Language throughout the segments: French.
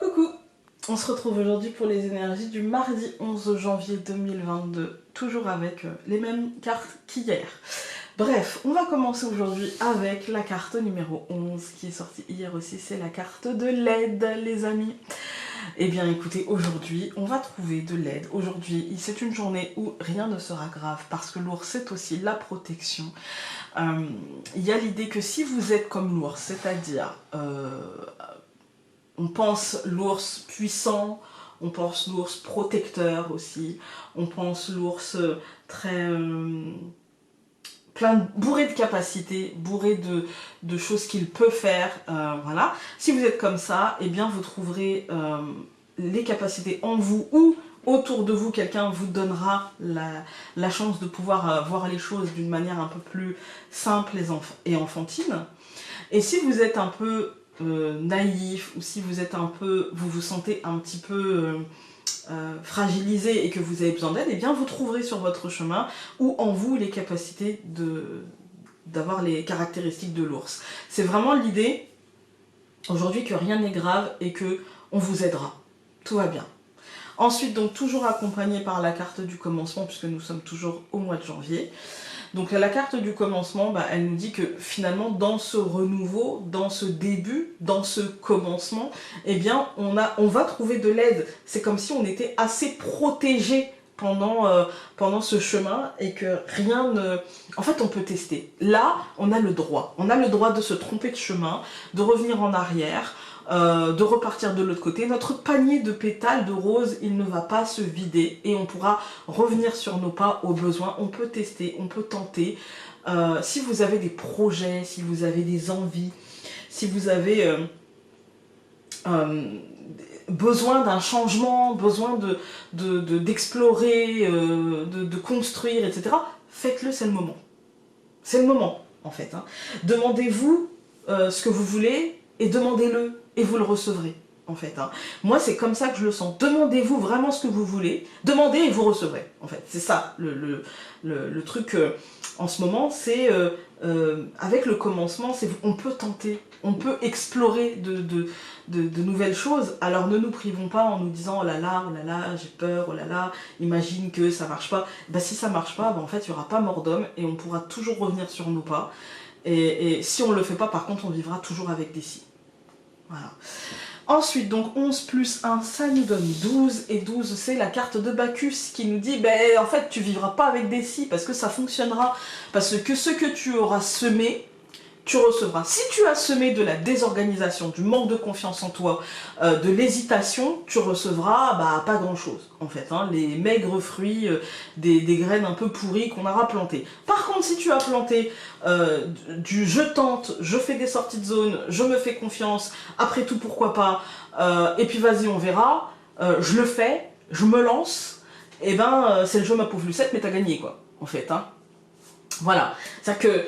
Coucou, on se retrouve aujourd'hui pour les énergies du mardi 11 janvier 2022, toujours avec les mêmes cartes qu'hier. Bref, on va commencer aujourd'hui avec la carte numéro 11 qui est sortie hier aussi, c'est la carte de l'aide les amis. Eh bien écoutez, aujourd'hui on va trouver de l'aide. Aujourd'hui c'est une journée où rien ne sera grave parce que l'ours c'est aussi la protection. Il y a l'idée que si vous êtes comme l'ours, c'est-à-dire on pense l'ours puissant, on pense l'ours protecteur aussi, on pense l'ours très bourré de capacités, bourré de choses qu'il peut faire, voilà. Si vous êtes comme ça, eh bien vous trouverez les capacités en vous ou autour de vous, quelqu'un vous donnera la chance de pouvoir voir les choses d'une manière un peu plus simple et enfantine. Et si vous êtes un peu naïf, ou si vous êtes vous vous sentez un petit peu fragilisé et que vous avez besoin d'aide, eh bien vous trouverez sur votre chemin ou en vous les capacités d'avoir les caractéristiques de l'ours. C'est vraiment l'idée aujourd'hui que rien n'est grave et que on vous aidera. Tout va bien. Ensuite, donc toujours accompagné par la carte du commencement, puisque nous sommes toujours au mois de janvier. Donc la carte du commencement, elle nous dit que finalement dans ce renouveau, dans ce début, dans ce commencement, eh bien on va trouver de l'aide. C'est comme si on était assez protégé pendant ce chemin et que rien ne... En fait on peut tester. Là on a le droit de se tromper de chemin, de revenir en arrière, de repartir de l'autre côté. Notre panier de pétales de rose, il ne va pas se vider et on pourra revenir sur nos pas au besoin. On peut tester, on peut tenter. Si vous avez des projets, si vous avez des envies, si vous avez besoin d'un changement, besoin d'explorer, de construire, etc., faites-le, c'est le moment. C'est le moment, en fait. Hein. Demandez-vous ce que vous voulez et demandez-le. Et vous le recevrez, en fait. Hein. Moi, c'est comme ça que je le sens. Demandez-vous vraiment ce que vous voulez. Demandez et vous recevrez, en fait. C'est ça, le truc en ce moment, c'est... avec le commencement, on peut tenter, on peut explorer de nouvelles choses. Alors, ne nous privons pas en nous disant « oh là là, j'ai peur, oh là là, imagine que ça marche pas ». Si ça marche pas, en fait, il n'y aura pas mort d'homme et on pourra toujours revenir sur nos pas. Et si on ne le fait pas, par contre, on vivra toujours avec des si. Voilà. Ensuite, donc 11 plus 1, ça nous donne 12. Et 12, c'est la carte de Bacchus qui nous dit, en fait, tu vivras pas avec des si parce que ça fonctionnera. Parce que ce que tu auras semé, tu recevras. Si tu as semé de la désorganisation, du manque de confiance en toi, de l'hésitation, tu recevras pas grand chose en fait, hein, les maigres fruits des graines un peu pourries qu'on aura plantées. Par contre, si tu as planté du je tente, je fais des sorties de zone, je me fais confiance, après tout pourquoi pas, et puis vas-y on verra, je le fais, je me lance, et c'est le jeu ma pauvre Lucette, mais t'as gagné quoi, en fait. Hein. Voilà, c'est-à-dire que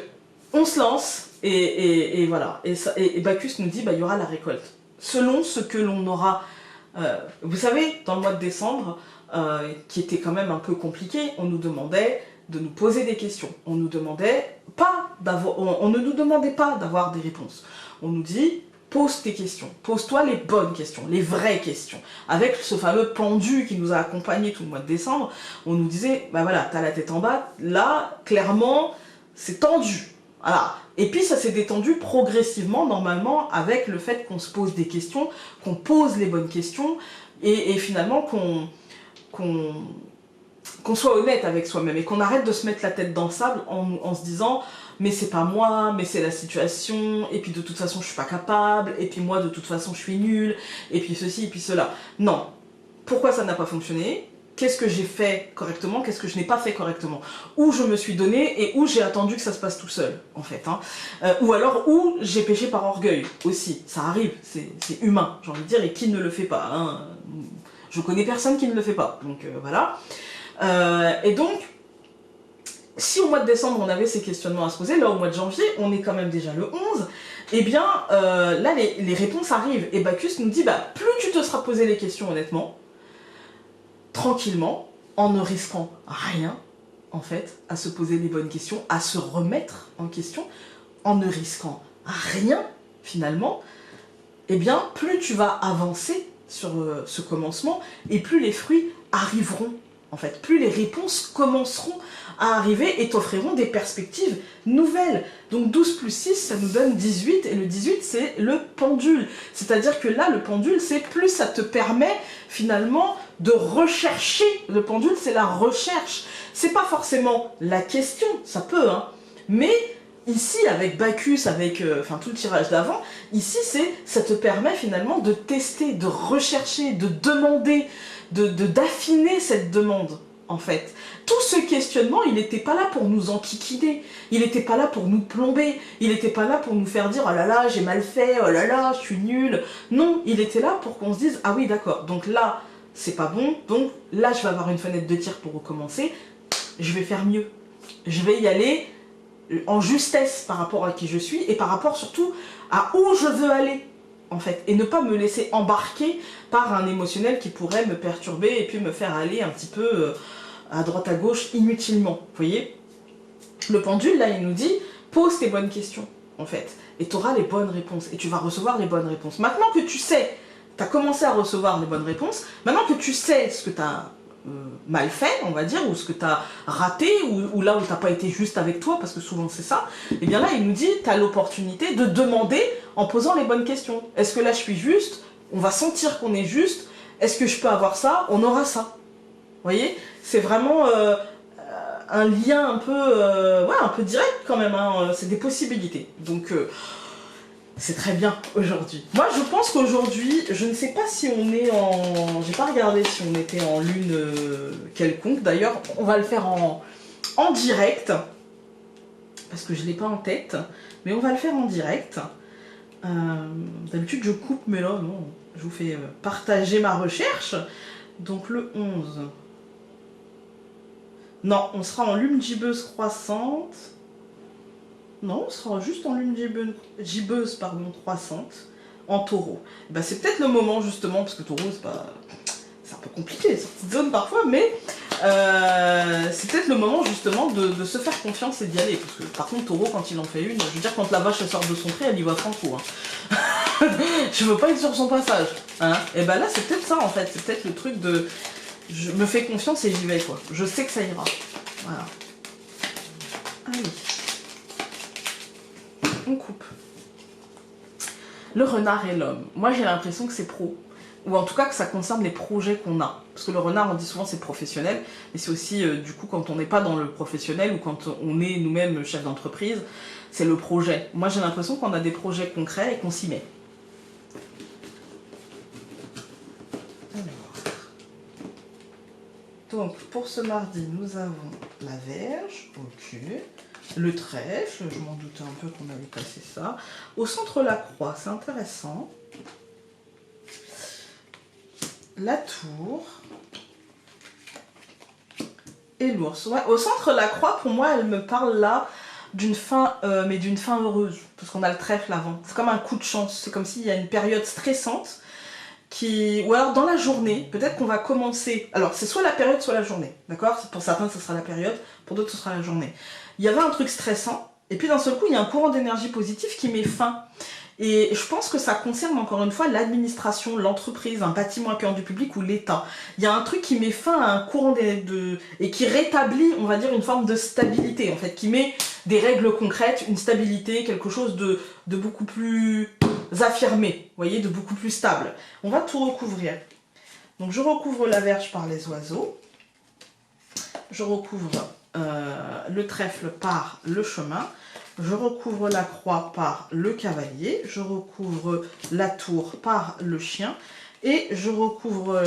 on se lance, et voilà, et Bacchus nous dit, il y aura la récolte. Selon ce que l'on aura... vous savez, dans le mois de décembre, qui était quand même un peu compliqué, on nous demandait de nous poser des questions. On ne nous demandait pas d'avoir des réponses. On nous dit, pose tes questions, pose-toi les bonnes questions, les vraies questions. Avec ce fameux pendu qui nous a accompagnés tout le mois de décembre, on nous disait, voilà, t'as la tête en bas, là, clairement, c'est tendu. Voilà. Et puis ça s'est détendu progressivement, normalement, avec le fait qu'on se pose des questions, qu'on pose les bonnes questions, et finalement qu'on soit honnête avec soi-même, et qu'on arrête de se mettre la tête dans le sable en se disant « mais c'est pas moi, mais c'est la situation, et puis de toute façon je suis pas capable, et puis moi de toute façon je suis nulle, et puis ceci, et puis cela ». Non. Pourquoi ça n'a pas fonctionné ? Qu'est-ce que j'ai fait correctement, qu'est-ce que je n'ai pas fait correctement, où je me suis donné et où j'ai attendu que ça se passe tout seul, en fait. Hein. Ou alors où j'ai péché par orgueil, aussi. Ça arrive, c'est humain, j'ai envie de dire, et qui ne le fait pas. Hein. Je connais personne qui ne le fait pas, donc voilà. Et donc, si au mois de décembre on avait ces questionnements à se poser, là au mois de janvier, on est quand même déjà le 11, eh bien là les réponses arrivent, et Bacchus nous dit, plus tu te seras posé les questions honnêtement, tranquillement, en ne risquant rien, en fait, à se poser les bonnes questions, à se remettre en question, en ne risquant rien, finalement, eh bien, plus tu vas avancer sur ce commencement, et plus les fruits arriveront, en fait. Plus les réponses commenceront à arriver et t'offriront des perspectives nouvelles. Donc 12 plus 6, ça nous donne 18, et le 18, c'est le pendule. C'est-à-dire que là, le pendule, c'est plus ça te permet, finalement, de rechercher. Le pendule, c'est la recherche. C'est pas forcément la question, ça peut, hein, mais... Ici, avec Bacchus, avec tout le tirage d'avant, ici, ça te permet finalement de tester, de rechercher, de demander, d'affiner cette demande, en fait. Tout ce questionnement, il n'était pas là pour nous enquiquiner, il n'était pas là pour nous plomber, il n'était pas là pour nous faire dire « Oh là là, j'ai mal fait, oh là là, je suis nulle ». Non, il était là pour qu'on se dise « Ah oui, d'accord, donc là, c'est pas bon, donc là, je vais avoir une fenêtre de tir pour recommencer, je vais faire mieux, je vais y aller ». En justesse par rapport à qui je suis et par rapport surtout à où je veux aller, en fait, et ne pas me laisser embarquer par un émotionnel qui pourrait me perturber et puis me faire aller un petit peu à droite à gauche inutilement, vous voyez. Le pendule, là, il nous dit, pose tes bonnes questions, en fait, et tu auras les bonnes réponses, et tu vas recevoir les bonnes réponses. Maintenant que tu sais, tu as commencé à recevoir les bonnes réponses, maintenant que tu sais ce que tu as mal fait, on va dire, ou ce que tu as raté, ou là où tu n'as pas été juste avec toi, parce que souvent c'est ça, et bien là il nous dit, tu as l'opportunité de demander en posant les bonnes questions. Est-ce que là je suis juste? On va sentir qu'on est juste. Est-ce que je peux avoir ça? On aura ça. Vous voyez? C'est vraiment un lien un peu direct quand même, hein. C'est des possibilités. Donc c'est très bien aujourd'hui. Moi, je pense qu'aujourd'hui, je ne sais pas si on est en... J'ai pas regardé si on était en lune quelconque. D'ailleurs, on va le faire en direct. Parce que je ne l'ai pas en tête. Mais on va le faire en direct. D'habitude, je coupe, mais là, non. Je vous fais partager ma recherche. Donc, le 11. Non, on sera en lune gibbeuse croissante. Non, on sera juste en lune gibbeuse croissante, en taureau. Ben, c'est peut-être le moment justement, parce que taureau c'est un peu compliqué, cette petite zone parfois, mais c'est peut-être le moment justement de se faire confiance et d'y aller. Parce que par contre taureau, quand il en fait une, je veux dire, quand la vache sort de son pré, elle y va franco. Hein. Je veux pas être sur son passage. Hein. Et ben là c'est peut-être ça en fait, c'est peut-être le truc de... Je me fais confiance et j'y vais quoi. Je sais que ça ira. Voilà. Allez. On coupe. Le renard et l'homme. Moi j'ai l'impression que c'est pro. Ou en tout cas que ça concerne les projets qu'on a. Parce que le renard, on dit souvent c'est professionnel, mais c'est aussi du coup quand on n'est pas dans le professionnel ou quand on est nous-mêmes chef d'entreprise, c'est le projet. Moi j'ai l'impression qu'on a des projets concrets et qu'on s'y met. Alors. Donc pour ce mardi, nous avons la Vierge, ok. Le trèfle, je m'en doutais un peu qu'on allait passer ça. Au centre, la croix, c'est intéressant. La tour. Et l'ours. Ouais, au centre, la croix, pour moi, elle me parle là d'une fin, mais d'une fin heureuse. Parce qu'on a le trèfle avant. C'est comme un coup de chance. C'est comme s'il y a une période stressante qui... Ou alors dans la journée, peut-être qu'on va commencer... Alors, c'est soit la période, soit la journée. D'accord? Pour certains, ce sera la période. Pour d'autres, ce sera la journée. Il y avait un truc stressant, et puis d'un seul coup, il y a un courant d'énergie positive qui met fin. Et je pense que ça concerne encore une fois l'administration, l'entreprise, un bâtiment accueillant du public ou l'État. Il y a un truc qui met fin à un courant et qui rétablit, on va dire, une forme de stabilité, en fait, qui met des règles concrètes, une stabilité, quelque chose de beaucoup plus affirmé, vous voyez, de beaucoup plus stable. On va tout recouvrir. Donc je recouvre la Vierge par les oiseaux, je recouvre le trèfle par le chemin, je recouvre la croix par le cavalier, je recouvre la tour par le chien et je recouvre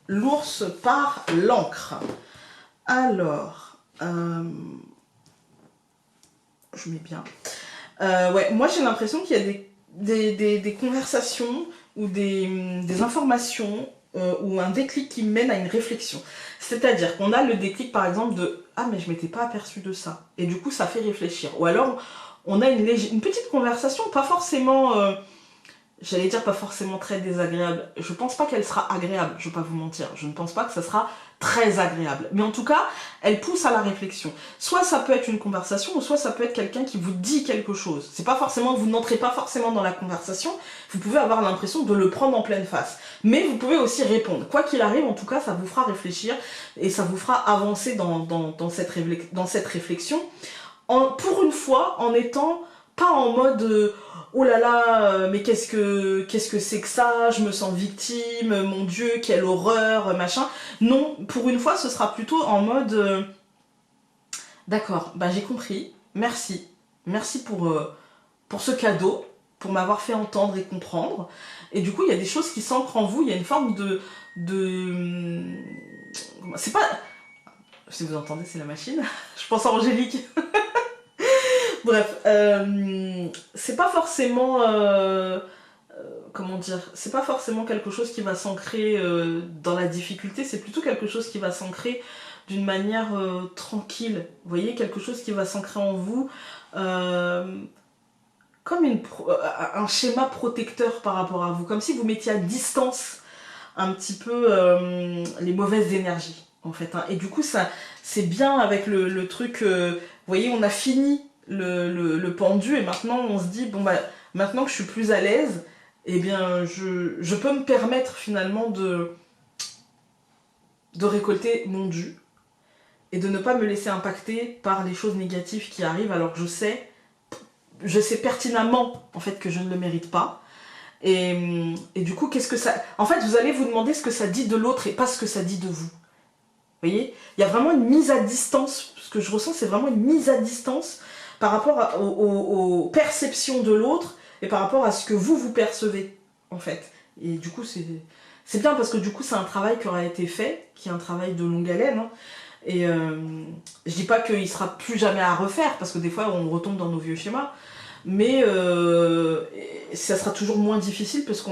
l'ours par l'encre. Alors, je mets bien. Ouais, moi j'ai l'impression qu'il y a des conversations ou des informations ou un déclic qui mène à une réflexion. C'est-à-dire qu'on a le déclic par exemple de « Ah mais je m'étais pas aperçu de ça » et du coup ça fait réfléchir. Ou alors on a une petite conversation, pas forcément, j'allais dire pas forcément très désagréable. Je pense pas qu'elle sera agréable, je vais pas vous mentir. Je ne pense pas que ça sera très agréable. Mais en tout cas, elle pousse à la réflexion. Soit ça peut être une conversation, ou soit ça peut être quelqu'un qui vous dit quelque chose. C'est pas forcément, vous n'entrez pas forcément dans la conversation, vous pouvez avoir l'impression de le prendre en pleine face. Mais vous pouvez aussi répondre. Quoi qu'il arrive, en tout cas, ça vous fera réfléchir et ça vous fera avancer dans cette réflexion. Pour une fois, en étant pas en mode oh là là, mais qu'est-ce que c'est que ça, je me sens victime, mon Dieu, quelle horreur, machin. Non, pour une fois, ce sera plutôt en mode d'accord, bah j'ai compris, merci. Merci pour ce cadeau, pour m'avoir fait entendre et comprendre. Et du coup, il y a des choses qui s'ancrent en vous, il y a une forme c'est pas... Si vous entendez, c'est la machine. Je pense à Angélique. Bref, c'est pas forcément... comment dire, c'est pas forcément quelque chose qui va s'ancrer dans la difficulté, c'est plutôt quelque chose qui va s'ancrer d'une manière tranquille. Vous voyez, quelque chose qui va s'ancrer en vous comme un schéma protecteur par rapport à vous, comme si vous mettiez à distance un petit peu les mauvaises énergies, en fait. Hein. Et du coup, ça, c'est bien avec le truc, vous voyez, on a fini le pendu et maintenant on se dit, bon bah, maintenant que je suis plus à l'aise, eh bien, je peux me permettre finalement de récolter mon dû et de ne pas me laisser impacter par les choses négatives qui arrivent alors que je sais pertinemment en fait que je ne le mérite pas. Et du coup, qu'est-ce que ça... En fait, vous allez vous demander ce que ça dit de l'autre et pas ce que ça dit de vous. Vous voyez, il y a vraiment une mise à distance. Ce que je ressens, c'est vraiment une mise à distance par rapport aux perceptions de l'autre et par rapport à ce que vous percevez, en fait. Et du coup, c'est bien parce que du coup, c'est un travail qui aura été fait, qui est un travail de longue haleine. Hein. Et je dis pas qu'il sera plus jamais à refaire, parce que des fois, on retombe dans nos vieux schémas. Mais ça sera toujours moins difficile parce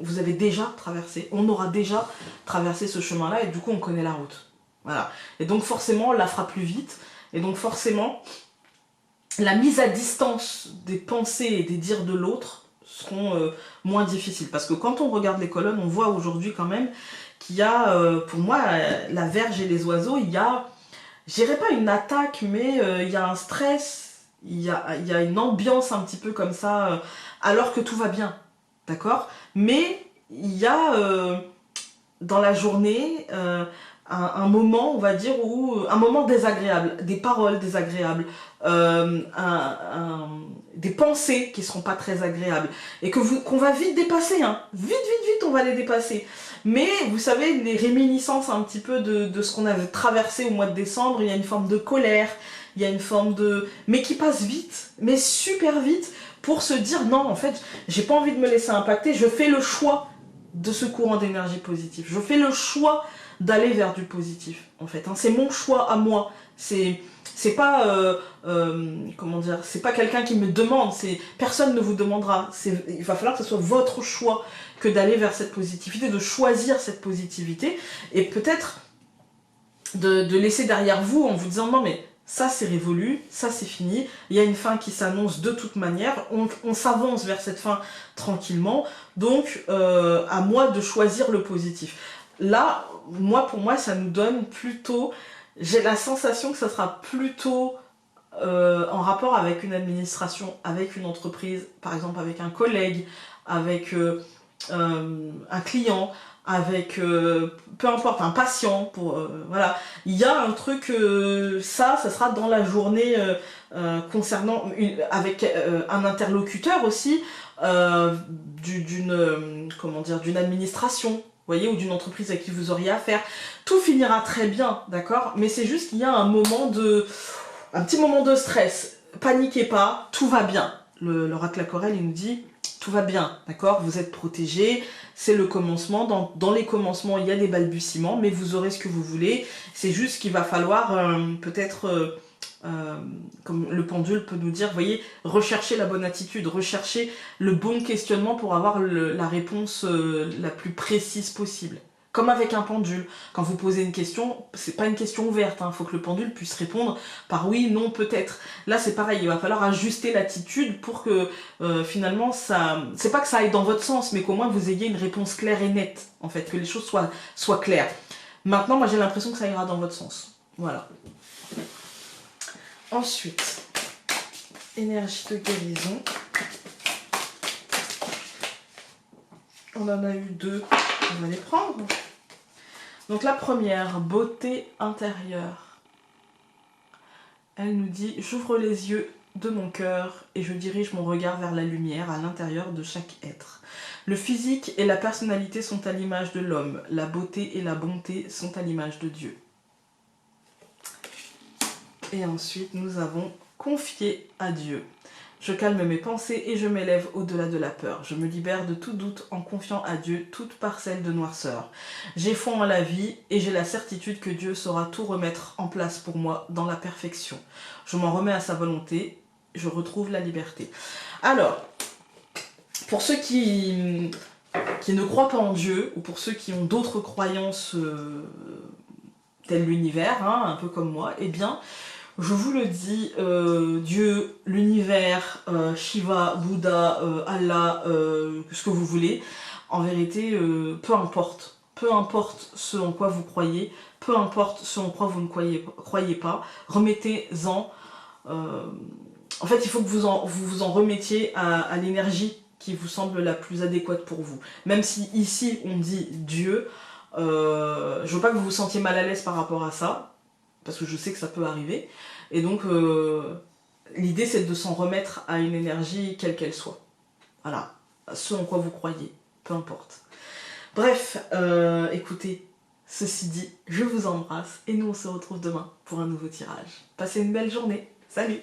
vous avez déjà traversé, on aura déjà traversé ce chemin-là et du coup, on connaît la route. Voilà. Et donc, forcément, on la fera plus vite. Et donc, forcément, la mise à distance des pensées et des dires de l'autre seront moins difficiles. Parce que quand on regarde les colonnes, on voit aujourd'hui quand même qu'il y a, pour moi, la Vierge et les oiseaux, il y a, je dirais pas une attaque, mais il y a un stress, il y a une ambiance un petit peu comme ça, alors que tout va bien, d'accord? Mais il y a dans la journée un moment, on va dire, un moment désagréable, des paroles désagréables, des pensées qui ne seront pas très agréables, et qu'on va vite dépasser, hein. Vite, on va les dépasser. Mais vous savez, les réminiscences un petit peu de ce qu'on avait traversé au mois de décembre, il y a une forme de colère, il y a une forme mais qui passe vite, mais super vite, pour se dire non, en fait, j'ai pas envie de me laisser impacter, je fais le choix de ce courant d'énergie positive. Je fais le choix d'aller vers du positif, en fait. Hein. C'est mon choix à moi. C'est pas comment dire, c'est pas quelqu'un qui me demande, personne ne vous demandera. Il va falloir que ce soit votre choix que d'aller vers cette positivité, de choisir cette positivité et peut-être de laisser derrière vous en vous disant non mais ça c'est révolu, ça c'est fini, il y a une fin qui s'annonce de toute manière, on s'avance vers cette fin tranquillement, donc à moi de choisir le positif. Là, pour moi, ça nous donne plutôt, j'ai la sensation que ça sera plutôt en rapport avec une administration, avec une entreprise, par exemple avec un collègue, avec un client, avec peu importe un patient, voilà, il y a un truc, ça sera dans la journée concernant avec un interlocuteur aussi d'une administration, vous voyez, ou d'une entreprise à qui vous auriez affaire. Tout finira très bien, d'accord, mais c'est juste qu'il y a un petit moment de stress. Paniquez pas, tout va bien. L'oracle Lacorelle, il nous dit tout va bien, d'accord, vous êtes protégés, c'est le commencement, dans les commencements il y a des balbutiements, mais vous aurez ce que vous voulez, c'est juste qu'il va falloir peut-être, comme le pendule peut nous dire, vous voyez, rechercher la bonne attitude, rechercher le bon questionnement pour avoir la réponse la plus précise possible. Comme avec un pendule, quand vous posez une question, c'est pas une question ouverte, hein, faut que le pendule puisse répondre par oui, non, peut-être. Là c'est pareil, il va falloir ajuster l'attitude pour que finalement c'est pas que ça aille dans votre sens, mais qu'au moins vous ayez une réponse claire et nette, en fait, que les choses soient claires. Maintenant, moi j'ai l'impression que ça ira dans votre sens. Voilà. Ensuite, énergie de guérison. On en a eu 2, on va les prendre. Donc la première, beauté intérieure. Elle nous dit, j'ouvre les yeux de mon cœur et je dirige mon regard vers la lumière à l'intérieur de chaque être. Le physique et la personnalité sont à l'image de l'homme. La beauté et la bonté sont à l'image de Dieu. Et ensuite, nous avons confié à Dieu. Je calme mes pensées et je m'élève au-delà de la peur. Je me libère de tout doute en confiant à Dieu toute parcelle de noirceur. J'ai foi en la vie et j'ai la certitude que Dieu saura tout remettre en place pour moi dans la perfection. Je m'en remets à sa volonté, je retrouve la liberté. Alors, pour ceux qui ne croient pas en Dieu, ou pour ceux qui ont d'autres croyances telles l'univers, un peu comme moi, eh bien, je vous le dis, Dieu, l'univers, Shiva, Bouddha, Allah, ce que vous voulez, en vérité, peu importe. Peu importe ce en quoi vous croyez, peu importe ce en quoi vous ne croyez pas, remettez-en. En fait, il faut que vous vous en remettiez à l'énergie qui vous semble la plus adéquate pour vous. Même si ici on dit Dieu, je veux pas que vous vous sentiez mal à l'aise par rapport à ça, parce que je sais que ça peut arriver. Et donc, l'idée c'est de s'en remettre à une énergie quelle qu'elle soit. Voilà, ce en quoi vous croyez, peu importe. Bref, écoutez, ceci dit, je vous embrasse et nous on se retrouve demain pour un nouveau tirage. Passez une belle journée, salut!